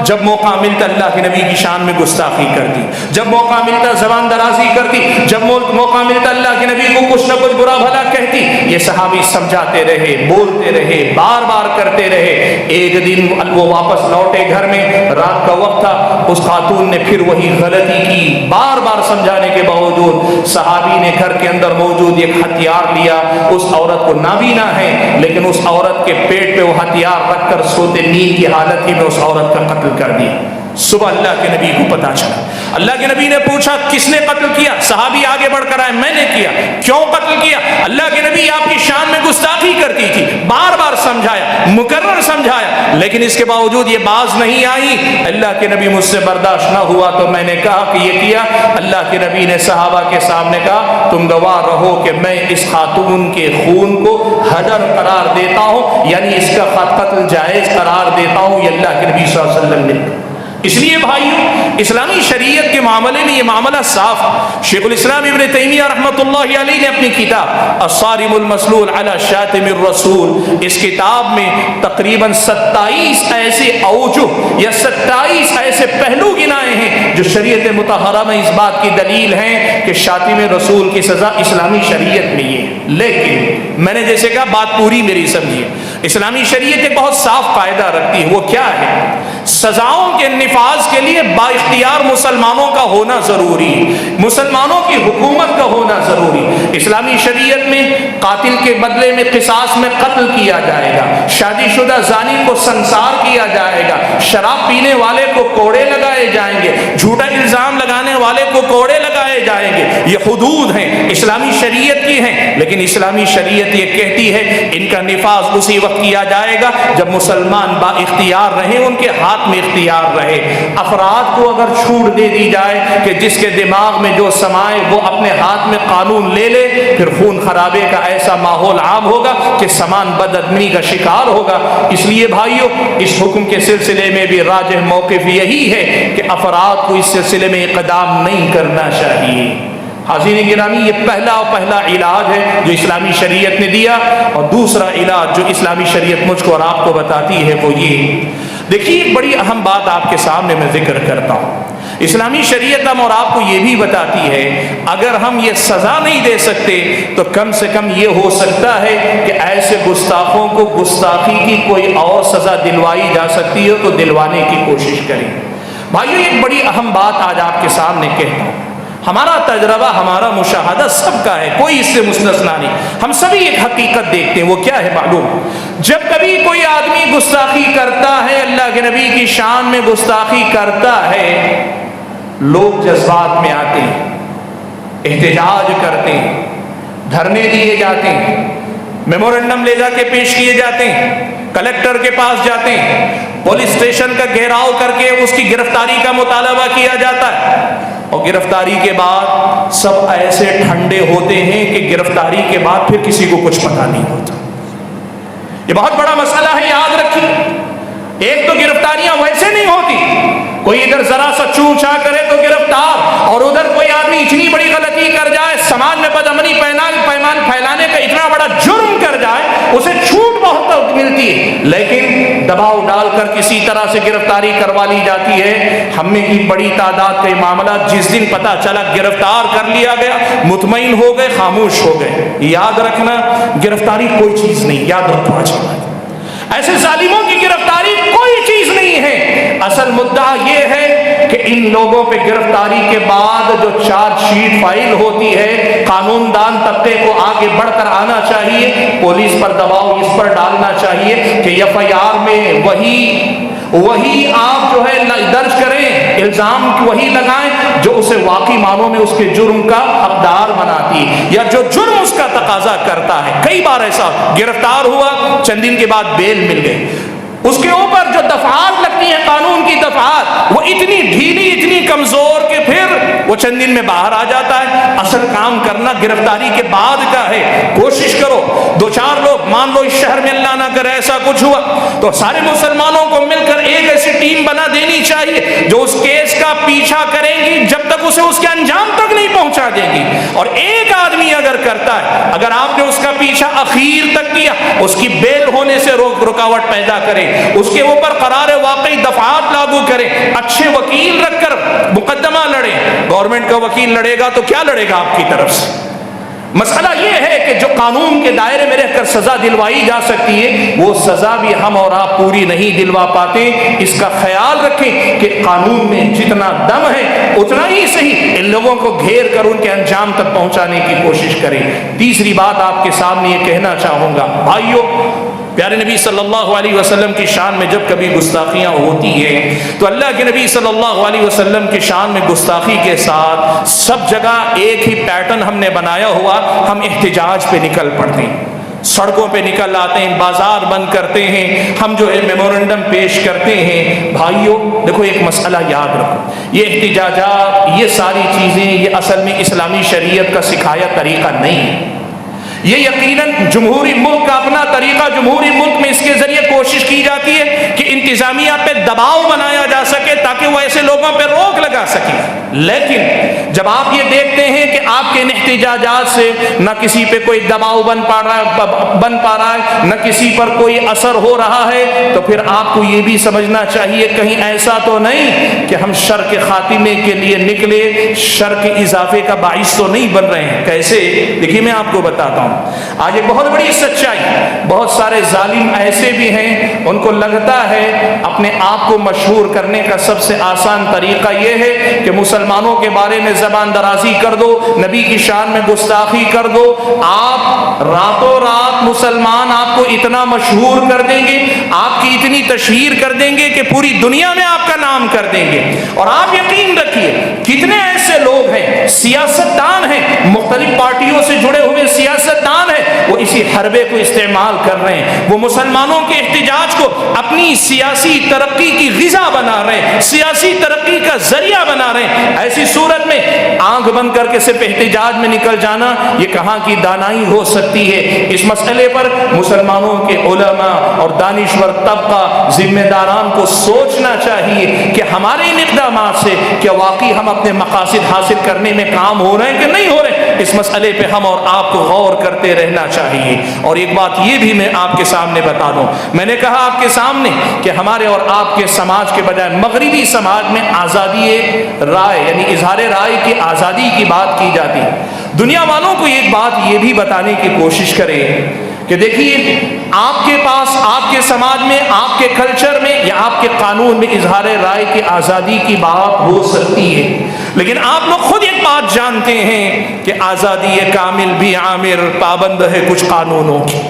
جب موقع ملتا اللہ کے نبی کی شان میں گستاخی کرتی, جب موقع ملتا زبان درازی کرتی, جب موقع ملتا اللہ کے نبی کو کچھ نہ کچھ برا بھلا کہتی. یہ صحابی سمجھاتے رہے, بولتے رہے, بار بار کرتے رہے. ایک دن وہ واپس لوٹے گھر میں, رات کا وقت تھا, اس خاتون نے پھر وہی غلطی کی. بار بار سمجھانے کے باوجود صحابی نے گھر کے اندر موجود ایک ہتھیار لیا. اس عورت کو نابینا ہے لیکن اس عورت کے پیٹ پہ وہ ہتھیار رکھ کر سوتے نیند کی حالت ہی میں اس عورت کا قتل کر دیا. صبح اللہ کے نبی کو پتا چلا. اللہ کے نبی نے پوچھا کس نے قتل کیا؟ صحابی آگے بڑھ کر آئے, میں نے کیا. کیوں قتل کیا؟ اللہ کے نبی آپ کی شان میں گستاخی کرتی تھی. بار بار سمجھایا, مکرر سمجھایا, لیکن اس کے باوجود یہ باز نہیں آئی. اللہ کے نبی مجھ سے برداشت نہ ہوا تو میں نے کہا کہ یہ کیا. اللہ کے نبی نے صحابہ کے سامنے کہا تم گواہ رہو کہ میں اس خاتون کے خون کو حدر قرار دیتا ہوں, یعنی اس کا قتل جائز قرار دیتا ہوں. یہ اللہ کے نبی صلی اللہ علیہ وسلم نے. اس لیے بھائیو اسلامی شریعت کے معاملے میں یہ معاملہ صاف. شیخ الاسلام ابن تیمیہ رحمۃ اللہ علیہ نے اپنی کتاب الصارم المسلول علی شاتم الرسول, اس کتاب میں تقریباً 27 ایسے اوجہ یا 27 ایسے پہلو گنائے ہیں جو شریعت مطہرہ میں اس بات کی دلیل ہیں کہ شاتم رسول کی سزا اسلامی شریعت میں یہ ہے. لیکن میں نے جیسے کہا بات پوری میری سمجھیے. اسلامی شریعت ایک بہت صاف قاعدہ رکھتی ہے. وہ کیا ہے؟ سزاؤں کے نفاذ کے لیے با اختیار مسلمانوں کا ہونا ضروری, مسلمانوں کی حکومت کا ہونا ضروری. اسلامی شریعت میں قاتل کے بدلے میں قصاص میں قتل کیا جائے گا, شادی شدہ زانی کو سنسار کیا جائے گا, شراب پینے والے کو کوڑے لگائے جائیں گے, جھوٹا الزام لگانے والے کو کوڑے لگائے جائیں گے. یہ حدود ہیں, اسلامی شریعت کی ہیں. لیکن اسلامی شریعت یہ کہتی ہے ان کا نفاذ اسی وقت کیا جائے گا جب مسلمان با اختیار رہیں, ان کے ہاتھ میں اختیار رہے. افراد کو اگر چھوٹ دے دی جائے کہ جس کے دماغ میں جو سمائے وہ اپنے ہاتھ میں قانون لے لے, پھر خون خرابے کا ایسا ماحول عام ہوگا کہ سامان بدعملی کا شکار ہوگا. اس لیے بھائیو اس حکم کے سلسلے میں بھی راجح موقف یہی ہے کہ افراد کو اس سلسلے میں اقدام نہیں کرنا چاہیے. حاضرین گرامی, یہ پہلا علاج ہے جو اسلامی شریعت نے دیا. اور دوسرا علاج جو اسلامی شریعت مجھ کو اور آپ کو بتاتی ہے وہ یہ. دیکھیے ایک بڑی اہم بات آپ کے سامنے میں ذکر کرتا ہوں. اسلامی شریعت ہم اور آپ کو یہ بھی بتاتی ہے اگر ہم یہ سزا نہیں دے سکتے تو کم سے کم یہ ہو سکتا ہے کہ ایسے گستاخوں کو گستاخی کی کوئی اور سزا دلوائی جا سکتی ہے تو دلوانے کی کوشش کریں. بھائیو ایک بڑی اہم بات آج آپ کے سامنے کہتا ہوں. ہمارا تجربہ, ہمارا مشاہدہ سب کا ہے, کوئی اس سے مستثنا نہیں. ہم سبھی ایک حقیقت دیکھتے ہیں. وہ کیا ہے معلوم؟ جب کبھی کوئی آدمی گستاخی کرتا ہے, اللہ کے نبی کی شان میں گستاخی کرتا ہے, لوگ جذبات میں آتے ہیں, احتجاج کرتے ہیں, دھرنے دیے جاتے ہیں, میمورنڈم لے جا کے پیش کیے جاتے ہیں, کلکٹر کے پاس جاتے ہیں, پولیس اسٹیشن کا گھیراؤ کر کے اس کی گرفتاری کا مطالبہ کیا جاتا ہے. اور گرفتاری کے بعد سب ایسے ٹھنڈے ہوتے ہیں کہ گرفتاری کے بعد پھر کسی کو کچھ پتہ نہیں ہوتا. یہ بہت بڑا مسئلہ ہے, یاد رکھیے. ایک تو گرفتاریاں ویسے نہیں ہوتی, کوئی ادھر ذرا سا چوں چاں کرے تو گرفتار, اور ادھر کوئی آدمی اتنی بڑی غلطی کر جائے, سماج میں بدامنی پیمان پھیلانے کا اتنا بڑا جرم کر جائے, اسے چھوٹ بہت ملتی ہے. لیکن دباؤ ڈال کر کسی طرح سے گرفتاری کروا لی جاتی ہے. ہم میں کی بڑی تعداد کے معاملات جس دن پتہ چلا گرفتار کر لیا گیا, مطمئن ہو گئے, خاموش ہو گئے. یاد رکھنا گرفتاری کوئی چیز نہیں, یاد رکھو آج ایسے ظالموں کی گرفتاری کوئی چیز نہیں ہے. اصل مدعا یہ ہے کہ ان لوگوں پہ گرفتاری کے بعد جو چارج شیٹ فائل ہوتی ہے, قانون دان طبقے کو آگے بڑھ کر آنا چاہیے, پولیس پر دباؤ اس پر ڈالنا چاہیے کہ ایف آئی آر میں وہی آپ جو ہے درج کریں, الزام وہی لگائیں جو اسے واقعی معنوں میں اس کے جرم کا حقدار بناتی ہے یا جو جرم اس کا تقاضا کرتا ہے. کئی بار ایسا گرفتار ہوا, چند دن کے بعد بیل مل گئی, اس کے اوپر جو دفعات لگتی ہیں قانون کی دفعات وہ اتنی ڈھیلی اتنی کمزور کہ پھر وہ چند دن میں باہر آ جاتا ہے. اصل کام کرنا گرفتاری کے بعد کا ہے. کوشش کرو 2-4 لوگ, مان لو اس شہر میں اللہ نہ کرے ایسا کچھ ہوا تو سارے مسلمانوں کو مل کر ایک ایسی ٹیم بنا دینی چاہیے جو اس کیس کا پیچھا کریں گی جب تک اسے اس کے انجام تک نہیں پہنچا دیں گی. اور ایک آدمی اگر کرتا ہے, اگر آپ نے اس کا پیچھا اخیر تک کیا, اس کی بیل ہونے سے رکاوٹ پیدا کرے, اس کے اوپر قرار واقعی دفعات لاگو کرے, اچھے وکیل رکھ کر مقدمہ لڑے. گورنمنٹ کا وکیل لڑے گا تو کیا لڑے گا آپ کی طرف سے؟ مسئلہ یہ ہے کہ جو قانون کے دائرے میں رہ کر سزا دلوائی جا سکتی ہے وہ سزا بھی ہم اور آپ پوری نہیں دلوا پاتے. اس کا خیال رکھیں کہ قانون میں جتنا دم ہے اتنا ہی صحیح ان لوگوں کو گھیر کر ان کے انجام تک پہنچانے کی کوشش کریں. تیسری بات آپ کے سامنے یہ کہنا چاہوں گا, بھائیو, پیارے نبی صلی اللہ علیہ وسلم کی شان میں جب کبھی گستاخیاں ہوتی ہیں تو اللہ کے نبی صلی اللہ علیہ وسلم کی شان میں گستاخی کے ساتھ سب جگہ ایک ہی پیٹرن ہم نے بنایا ہوا, ہم احتجاج پہ نکل پڑتے ہیں, سڑکوں پہ نکل آتے ہیں, بازار بند کرتے ہیں, ہم جو ہے میمورنڈم پیش کرتے ہیں. بھائیو دیکھو ایک مسئلہ یاد رکھو, یہ احتجاجات, یہ ساری چیزیں یہ اصل میں اسلامی شریعت کا سکھایا طریقہ نہیں ہے. یہ یقیناً جمہوری ملک کا اپنا طریقہ, جمہوری ملک میں اس کے ذریعے کوشش کی جاتی ہے کہ انتظامیہ پہ دباؤ بنایا جا سکے تاکہ وہ ایسے لوگوں پہ روک لگا سکے. لیکن جب آپ یہ دیکھتے ہیں کہ آپ کے احتجاجات سے نہ کسی پہ کوئی دباؤ بن پا رہا ہے, نہ کسی پر کوئی اثر ہو رہا ہے, تو پھر آپ کو یہ بھی سمجھنا چاہیے کہیں ایسا تو نہیں کہ ہم شر کے خاتمے کے لیے نکلے, شر کے اضافے کا باعث تو نہیں بن رہے ہیں. کیسے؟ دیکھیے میں آپ کو بتاتا ہوں. آج ایک بہت بڑی سچائی, بہت سارے ظالم ایسے بھی ہیں ان کو لگتا ہے اپنے آپ کو مشہور کرنے کا سب سے آسان طریقہ یہ ہے کہ مسلمانوں کے بارے میں زبان درازی کر دو, نبی کی شان میں گستاخی کر دو, آپ راتوں رات مسلمان آپ کو اتنا مشہور کر دیں گے, آپ کی اتنی تشہیر کر دیں گے کہ پوری دنیا میں آپ کا نام کر دیں گے. اور آپ یقین رکھیے کتنے ایسے لوگ ہیں, سیاستدان ہیں, مختلف پارٹیوں سے جڑے ہوئے سیاستدان ہیں, وہ اسی حربے کو استعمال کر رہے ہیں, وہ مسلمانوں کے احتجاج کو اپنی سیاسی ترقی کی غذا بنا رہے ہیں, سیاسی ترقی کا ذریعہ بنا رہے ہیں. ایسی صورت میں آنکھ بند کر کے صرف احتجاج میں نکل جانا یہ کہاں کی دانائی ہو سکتی ہے؟ اس مسئلے پر مسلمانوں کے علماء اور دانشور طبقہ ذمہ داران کو سوچنا چاہیے کہ ہمارے ان اقدامات سے کیا واقعی ہم اپنے مقاصد حاصل کرنے میں کام ہو رہے ہیں کہ نہیں ہو رہے ہیں. اس مسئلے پہ ہم اور آپ کو غور کرتے رہنا چاہیے. اور ایک بات یہ بھی میں آپ کے سامنے بتا دوں, میں نے کہا آپ کے سامنے کہ ہمارے اور آپ کے سماج کے بجائے مغربی سماج میں آزادی رائے یعنی اظہار رائے کی آزادی کی بات کی جاتی ہے. دنیا والوں کو ایک بات یہ بھی بتانے کی کوشش کرے کہ دیکھیے آپ کے پاس, آپ کے سماج میں, آپ کے کلچر میں یا آپ کے قانون میں اظہار رائے کی آزادی کی بات ہو سکتی ہے, لیکن آپ لوگ خود ایک بات جانتے ہیں کہ آزادی کامل بھی عامر پابند ہے کچھ قانونوں کی.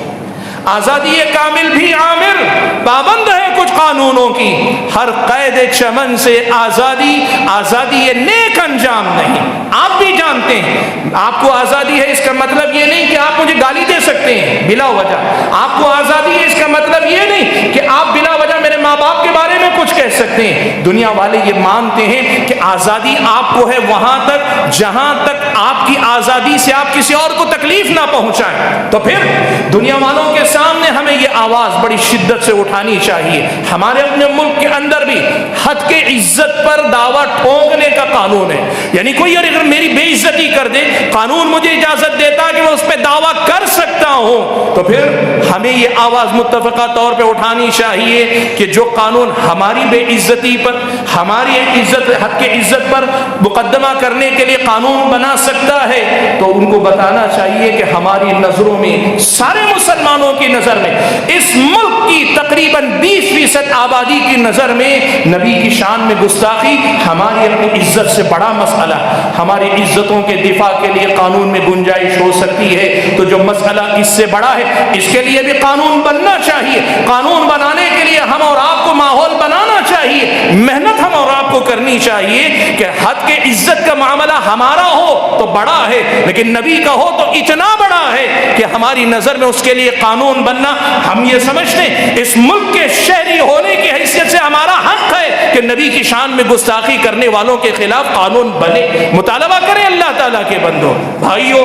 آزادی کامل بھی عامر پابند ہے کچھ قانونوں کی. ہر قید چمن سے آزادی, آزادی یہ نیک انجام نہیں. آپ بھی جانتے ہیں آپ کو آزادی ہے, اس کا مطلب یہ نہیں کہ آپ مجھے گالی دے سکتے ہیں بلا وجہ. آپ کو آزادی ہے, اس کا مطلب یہ نہیں کہ آپ بلا وجہ میرے ماں باپ کے بارے میں کچھ کہہ سکتے ہیں. دنیا والے یہ مانتے ہیں کہ آزادی آپ کو ہے وہاں تک جہاں تک آپ کی آزادی سے آپ کسی اور کو تکلیف نہ پہنچائیں. تو پھر دنیا والوں کے سامنے ہمیں یہ آواز بڑی شدت سے اٹھانی چاہیے. ہمارے اپنے ملک کے اندر بھی حد کے عزت پر دعویٰ ٹھونکنے کا قانون ہے, یعنی کوئی اگر میری بے عزتی کر دے, قانون مجھے اجازت دیتا کہ میں اس پہ دعویٰ کر سکتا ہوں, تو پھر ہمیں یہ آواز متفقہ طور پہ اٹھانی چاہیے کہ جو قانون ہماری بے عزتی پر, ہماری عزت, حد کے عزت پر مقدمہ کرنے کے لیے قانون بنا سکتا ہے, تو ان کو بتانا چاہیے کہ ہماری نظروں میں, سارے مسلمانوں کی نظر میں, اس ملک کی تقریباً 20% آبادی کی نظر میں نبی کی شان میں گستاخی ہماری اپنی عزت سے بڑا مسئلہ ہے. ہماری عزتوں کے دفاع کے لیے قانون میں گنجائش ہو سکتی ہے, تو جو مسئلہ اس سے بڑا ہے اس کے لیے بھی قانون بننا چاہیے. قانون بنانے کے لیے ہم اور آپ کو ماحول بنانا چاہیے, محنت ہم اور آپ کو کرنی چاہیے کہ حد کے عزت کا معاملہ ہمارا ہو تو بڑا ہے, لیکن نبی کا ہو تو اتنا بڑا ہے کہ ہماری نظر میں اس کے لیے قانون بننا, ہم یہ سمجھتے ہیں اس ملک کے شہری ہونے کی حیثیت سے ہمارا حق ہے کہ نبی کی شان میں گستاخی کرنے والوں کے خلاف قانون بنے. مطالبہ کریں اللہ تعالیٰ کے بندوں. بھائیو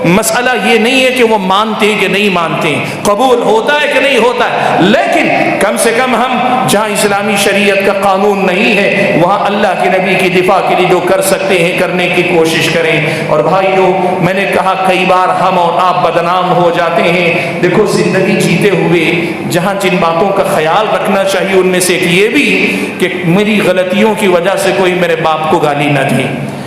مسئلہ یہ نہیں ہے کہ وہ مانتے ہیں کہ نہیں مانتے ہیں، قبول ہوتا ہے کہ نہیں ہوتا ہے، لیکن کم سے کم ہم جہاں اسلامی شریعت کا قانون نہیں ہے وہاں اللہ کے نبی کی دفاع کے لیے جو کر سکتے ہیں کرنے کی کوشش کریں. اور بھائیو میں نے کہا کئی بار ہم اور آپ بدنام ہو جاتے ہیں. دیکھو زندگی جیتے ہوئے جہاں جن باتوں کا خیال رکھنا چاہیے ان میں سے ایک یہ بھی کہ میری غلطیوں کی وجہ سے کوئی میرے باپ کو گالی نہ دے،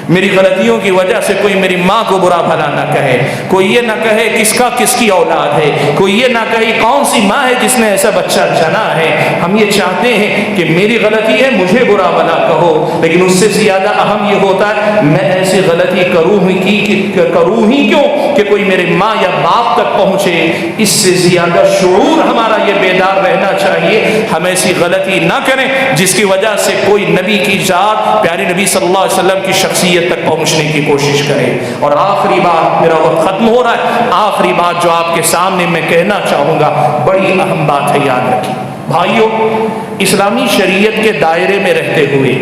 میری غلطیوں کی وجہ سے کوئی میری ماں کو برا بھلا نہ کہے، کوئی یہ نہ کہے کس کا کس کی اولاد ہے، کوئی یہ نہ کہے کون سی ماں ہے جس نے ایسا بچہ جنا ہے. ہم یہ چاہتے ہیں کہ میری غلطی ہے مجھے برا بھلا کہو، لیکن اس سے زیادہ اہم یہ ہوتا ہے میں ایسی غلطی کروں ہی کیوں کہ کوئی میرے ماں یا باپ تک پہنچے. اس سے زیادہ شعور ہمارا یہ بیدار رہنا چاہیے ہم ایسی غلطی نہ کریں جس کی وجہ سے کوئی نبی کی ذات پیارے نبی صلی اللہ علیہ وسلم کی شخصیت تک پہنچنے کی کوشش کرے. اور آخری بات، میرا وقت ختم ہو رہا ہے، آخری بات جو آپ کے سامنے میں کہنا چاہوں گا بڑی اہم بات ہے، یاد رکھیں بھائیو. اسلامی شریعت کے دائرے میں رہتے ہوئے،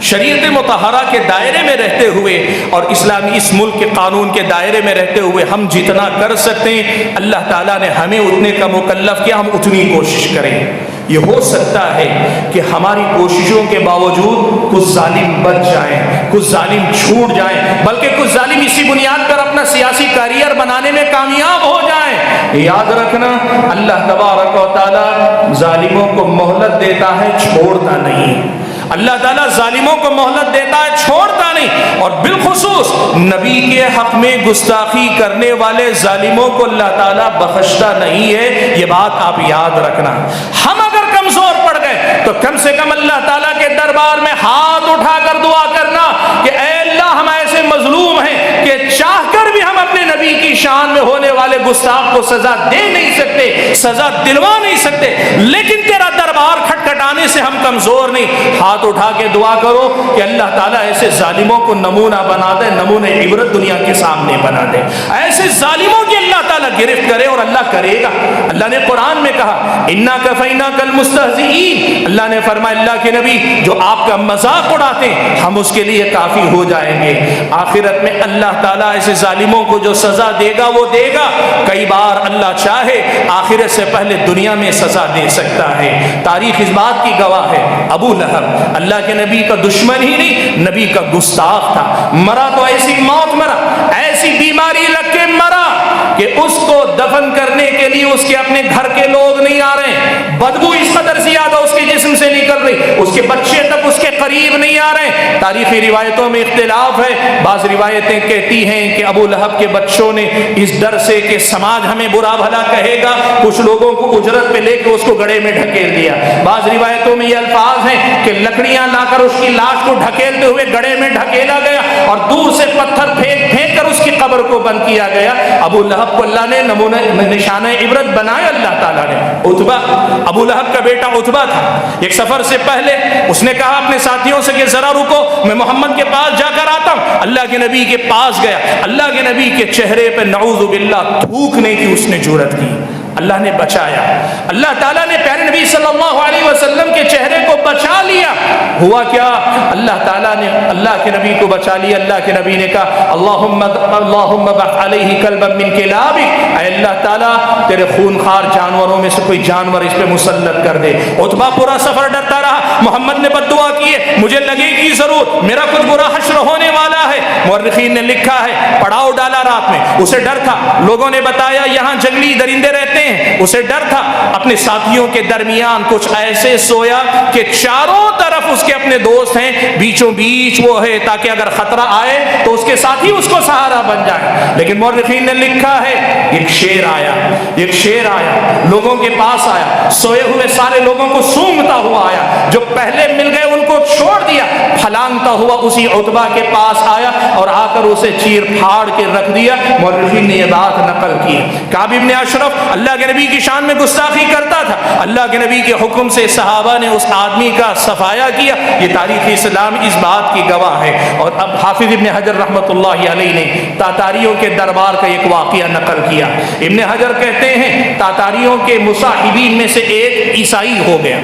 شریعت مطہرہ کے دائرے میں رہتے ہوئے اور اسلامی اس ملک کے قانون کے دائرے میں رہتے ہوئے ہم جتنا کر سکتے ہیں اللہ تعالیٰ نے ہمیں اتنے کا مکلف کیا، ہم اتنی کوشش کریں. یہ ہو سکتا ہے کہ ہماری کوششوں کے باوجود کچھ ظالم بچ جائیں، کچھ ظالم چھوٹ جائیں، بلکہ کچھ ظالم اسی بنیاد پر اپنا سیاسی کیریئر بنانے میں کامیاب ہو جائیں. یاد رکھنا اللہ تبارک و تعالیٰ ظالموں کو مہلت دیتا ہے، چھوڑتا نہیں. اللہ تعالیٰ ظالموں کو مہلت دیتا ہے، چھوڑتا نہیں. اور بالخصوص نبی کے حق میں گستاخی کرنے والے ظالموں کو اللہ تعالیٰ بخشتا نہیں ہے. یہ بات آپ یاد رکھنا. ہم اگر کمزور پڑ گئے تو کم سے کم اللہ تعالیٰ کے دربار میں ہاتھ اٹھا کر دعا کرنا کہ اے اللہ ہم ایسے مظلوم ہیں کہ چاہ کر بھی ہم اپنے نبی کی شان میں ہونے والے گستاخ کو سزا دے نہیں سکتے، سزا دلوا نہیں سکتے، لیکن تیرا دربار کھٹکھٹانے سے ہم کمزور نہیں. ہاتھ اٹھا کے دعا کرو کہ اللہ تعالیٰ ایسے ظالموں کو نمونہ بنا دے، نمونہ عبرت دنیا کے سامنے بنا دے. ایسے ظالموں کی اللہ تعالیٰ گرفت کرے اور اللہ کرے گا. اللہ نے قرآن میں کہا انا کفیناک المستہزئین. اللہ نے فرمایا اللہ کے نبی جو آپ کا مذاق اڑاتے ہیں ہم اس کے لیے کافی ہو جائیں گے. آخرت میں اللہ تعالیٰ ایسے ظالموں کو جو سزا دے گا وہ دے گا. کئی بار اللہ چاہے آخرت سے پہلے دنیا میں سزا دے سکتا ہے. تاریخ اس بات کی گواہ ہے ابو لہب اللہ کے نبی کا دشمن ہی نہیں، نبی کا گستاخ تھا. مرا تو ایسی موت مرا، ایسی بیماری لگ کے مرا کہ اس کو دفن کرنے کے لیے اس کے اپنے گھر کے لوگ نہیں آ رہے ہیں. بدبو اس قدر زیادہ اس کے جسم سے نکل رہی، اس کے بچے تک اس کے قریب نہیں آ رہے ہیں. تاریخی روایتوں میں اختلاف ہے. بعض روایتیں کہتی ہیں کہ ابو لہب کے بچوں نے اس ڈر سے کہ سماج ہمیں برا بھلا کہے گا کچھ لوگوں کو اجرت پہ لے کے اس کو گڑھے میں ڈھکیل دیا. بعض روایتوں میں یہ الفاظ ہیں کہ لکڑیاں لا کر اس کی لاش کو ڈھکیلتے ہوئے گڑھے میں ڈھکیلا گیا اور دور سے پتھر پھینک پھینک کر اس کی قبر کو بند کیا گیا. ابو لہب کو اللہ نے نمونہ نشانہ عبرت بنایا. اللہ تعالیٰ نے عتبہ ابو لہب کا بیٹا عتبہ تھا. ایک سفر سے پہلے اس نے کہا اپنے ساتھیوں سے کہ ذرا رکو میں محمد کے پاس جا کر آتا ہوں. اللہ کے نبی کے پاس گیا. اللہ کے نبی کے چہرے پہ نعوذ باللہ تھوکنے کی اس نے جرأت کی. اللہ نے بچایا. اللہ تعالیٰ نے پیارے نبی صلی اللہ علیہ وسلم کے چہرے کو بچا لیا. ہوا کیا؟ اللہ تعالیٰ نے اللہ کے نبی کو بچا لیا. اللہ کے نبی نے کہا اللہم بعث علیہ کلبا من کلابک، اے اللہ تعالیٰ تیرے خونخوار جانوروں میں سے کوئی جانور اس پہ مسلط کر دے. عتبہ پورا سفر ڈرتا رہا. محمد نے بد دعا کی ہے مجھے لگے گی ضرور میرا کچھ برا حشر ہونے والا ہے. مورخین نے لکھا ہے پڑاؤ ڈالا رات میں. اسے ڈر تھا، لوگوں نے بتایا یہاں جنگلی درندے رہتے ہیں. اسے ڈر تھا. اپنے ساتھیوں کے درمیان کچھ ایسے سویا کہ چاروں طرف اس کے اپنے دوست ہیں، بیچوں بیچ وہ ہے تاکہ اگر خطرہ آئے تو اس کے ساتھی اس کو سہارا بن جائے. لیکن مورخین نے لکھا ہے ایک شیر آیا، ایک شیر آیا لوگوں کے پاس آیا، سوئے ہوئے سارے لوگوں کو سونگھتا ہوا آیا. جو پہلے مل گئے ان کو چھوڑ دیا، پھلانگتا ہوا اسی عتبہ کے پاس آیا اور آ کر اسے چیر پھاڑ کے رکھ دیا. مورخین نے یہ بات نقل کی. کعب بن اشرف اللہ کے نبی کی شان میں گستاخی کرتا تھا. اللہ کے نبی کے حکم سے صحابہ نے اس آدمی کا صفایا کیا. یہ تاریخ اسلام اس بات کی گواہ ہے. اور اب حافظ ابن حجر رحمۃ اللہ علیہ نے تاتاریوں کے دربار کا ایک واقعہ نقل کیا. ابن حجر کہتے ہیں تاتاریوں کے مصاحبین میں سے ایک عیسائی ہو گیا.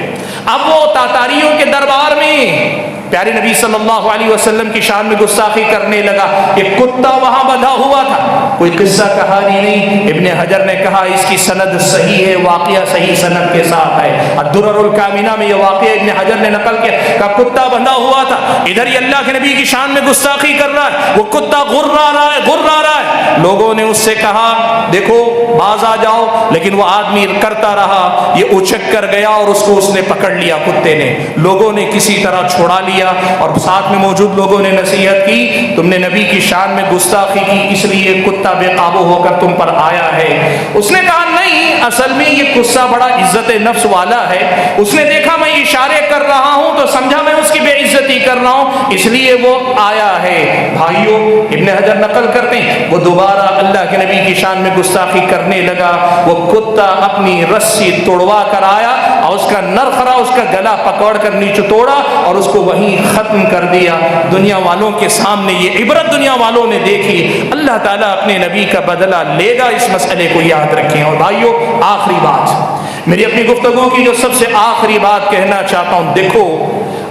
اب وہ تاتاریوں کے دربار میں پیارے نبی صلی اللہ علیہ وسلم کی شان میں گستاخی کرنے لگا. ایک کتا وہاں بندھا ہوا تھا. کوئی قصہ کہانی نہیں. ابن حجر نے کہا اس کی سند صحیح ہے, واقعہ صحیح سند کے ساتھ ہے. الدرر الکامنہ میں یہ واقعہ ابن حجر نے نقل کیا کہ کتا بندھا ہوا تھا, ادھر یہ اللہ کے نبی کی شان میں گستاخی کر رہا ہے, وہ کتا غرا رہا ہے. لوگوں نے اس سے کہا دیکھو باز آ جاؤ, لیکن وہ آدمی کرتا رہا. یہ اچک کر گیا اور اس نے پکڑ لیا کتے نے. لوگوں نے کسی طرح چھڑا لیا اور ساتھ میں موجود لوگوں نے نصیحت کی تم نے نبی کی شان میں گستاخی کی اس لیے کتا بے قابو ہو کر تم پر آیا ہے. اس نے کہا نہیں, اصل میں یہ غصہ بڑا عزت نفس والا ہے. اس نے دیکھا میں اشارے کر رہا ہوں تو سمجھا میں اس کی بے عزتی کر رہا ہوں, اس لیے وہ آیا ہے. بھائیو ابن حجر نقل کرتے ہیں وہ دوبارہ اللہ کے نبی کی شان میں گستاخی کرنے لگا. وہ کتا اپنی رسی توڑوا کر آیا اور اس کا نرخرا اس کا گلا پکڑ کر نیچے توڑا اور اس کو وہیں ختم کر دیا. دنیا والوں کے سامنے یہ عبرت دنیا والوں نے دیکھی. اللہ تعالیٰ اپنے نبی کا بدلہ لے گا, اس مسئلے کو یاد رکھیں. اور بھائیو آخری بات میری اپنی گفتگو کی جو سب سے آخری بات کہنا چاہتا ہوں, دیکھو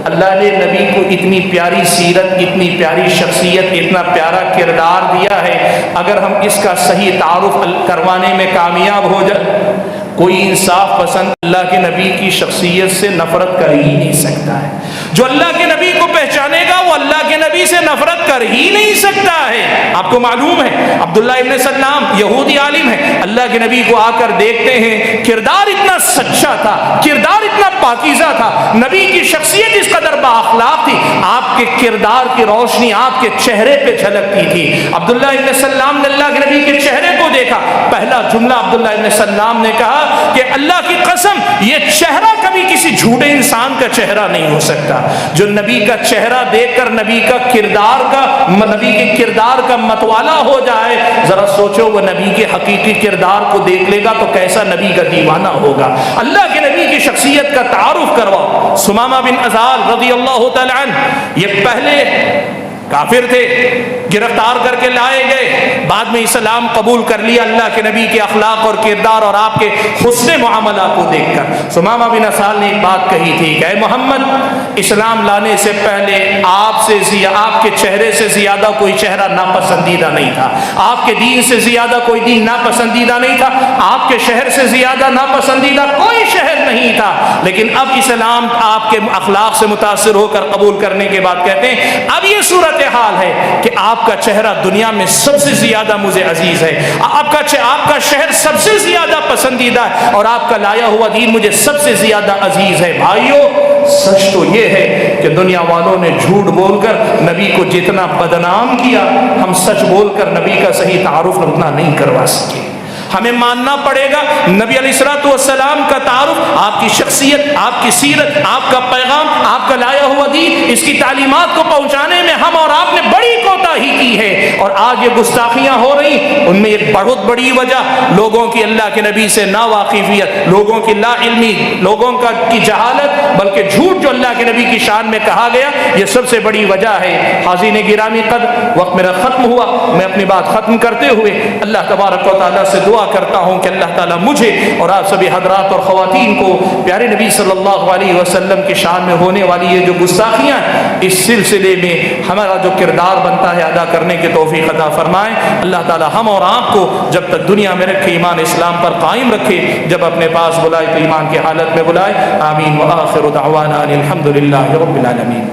اللہ نے نبی کو اتنی پیاری سیرت, اتنی پیاری شخصیت, اتنا پیارا کردار دیا ہے. اگر ہم اس کا صحیح تعارف کروانے میں کامیاب ہو جائے, کوئی انصاف پسند اللہ کے نبی کی شخصیت سے نفرت کر ہی نہیں سکتا ہے. جو اللہ کے نبی کو پہچانے گا وہ اللہ کے نبی سے نفرت کر ہی نہیں سکتا ہے. آپ کو معلوم ہے عبداللہ ابن سلام یہودی عالم ہے, اللہ کے نبی کو آ کر دیکھتے ہیں, کردار اتنا سچا تھا, کردار اتنا پاکیزہ تھا, نبی کی شخصیت اس قدر بااخلاق تھی, آپ کے کردار کی روشنی آپ کے چہرے پہ جھلکتی تھی. عبداللہ ابن سلام نے اللہ کے نبی کے چہرے کو دیکھا, پہلا جملہ عبداللہ ابن سلام نے کہا کہ اللہ کی قسم یہ چہرہ کبھی کسی جھوٹے انسان کا چہرہ نہیں ہو سکتا. جو نبی کا چہرہ دیکھ کر نبی کے کردار کا متوالا ہو جائے, ذرا سوچو وہ نبی کے حقیقی کردار کو دیکھ لے گا تو کیسا نبی کا دیوانہ ہوگا. اللہ کے نبی کی شخصیت کا تعارف کرواؤ. سمامہ بن ازال رضی اللہ تعالی عنہ یہ پہلے کافر تھے, گرفتار کر کے لائے گئے, بعد میں اسلام قبول کر لیا اللہ کے نبی کے اخلاق اور کردار اور آپ کے حسن معاملات کو دیکھ کر. سمامہ بن اسال نے ایک بات کہی تھی کہ اے محمد, اسلام لانے سے پہلے آپ کے چہرے سے زیادہ کوئی چہرہ ناپسندیدہ نہیں تھا, آپ کے دین سے زیادہ کوئی دین ناپسندیدہ نہیں تھا, آپ کے شہر سے زیادہ ناپسندیدہ کوئی شہر نہیں تھا. لیکن اب اسلام آپ کے اخلاق سے متاثر ہو کر قبول کرنے کے بعد کہتے ہیں اب یہ صورت حال ہے کہ آپ کا چہرہ دنیا میں سب سے زیادہ مجھے عزیز ہے, آپ کا شہر سب سے زیادہ پسندیدہ ہے, اور آپ کا لایا ہوا دین مجھے سب سے زیادہ عزیز ہے. بھائیو سچ تو یہ ہے کہ دنیا والوں نے جھوٹ بول کر نبی کو جتنا بدنام کیا, ہم سچ بول کر نبی کا صحیح تعارف اتنا نہیں کروا سکے. ہمیں ماننا پڑے گا نبی علیہ الصلوۃ والسلام کا تعارف, آپ کی شخصیت, آپ کی سیرت, آپ کا پیغام, آپ کا لایا ہوا دین, اس کی تعلیمات کو پہنچانے میں ہم اور آپ نے بڑی کوتاہی کی ہے. اور آج یہ گستاخیاں ہو رہی, ان میں ایک بہت بڑی وجہ لوگوں کی اللہ کے نبی سے نا واقفیت, لوگوں کی لا علمی, لوگوں کی جہالت, بلکہ جھوٹ جو اللہ کے نبی کی شان میں کہا گیا, یہ سب سے بڑی وجہ ہے. حاضرین گرامی قدر, وقت میرا ختم ہوا, میں اپنی بات ختم کرتے ہوئے اللہ تبارک و تعالیٰ سے دعا کرتا ہوں کہ اللہ تعالیٰ مجھے اور آپ سبھی حضرات اور خواتین کو پیارے نبی صلی اللہ علیہ وسلم کی شان میں ہونے والی یہ جو گستاخیاں ہیں, اس سلسلے میں ہمارا جو کردار بنتا ہے ادا کرنے کی توفیق عطا فرمائیں. اللہ تعالیٰ ہم اور آپ کو جب تک دنیا میں رکھے ایمان اسلام پر قائم رکھے, جب اپنے پاس بلائے تو ایمان کی حالت میں بلائے. آمین. وآخر دعوانا الحمد للہ رب العالمین.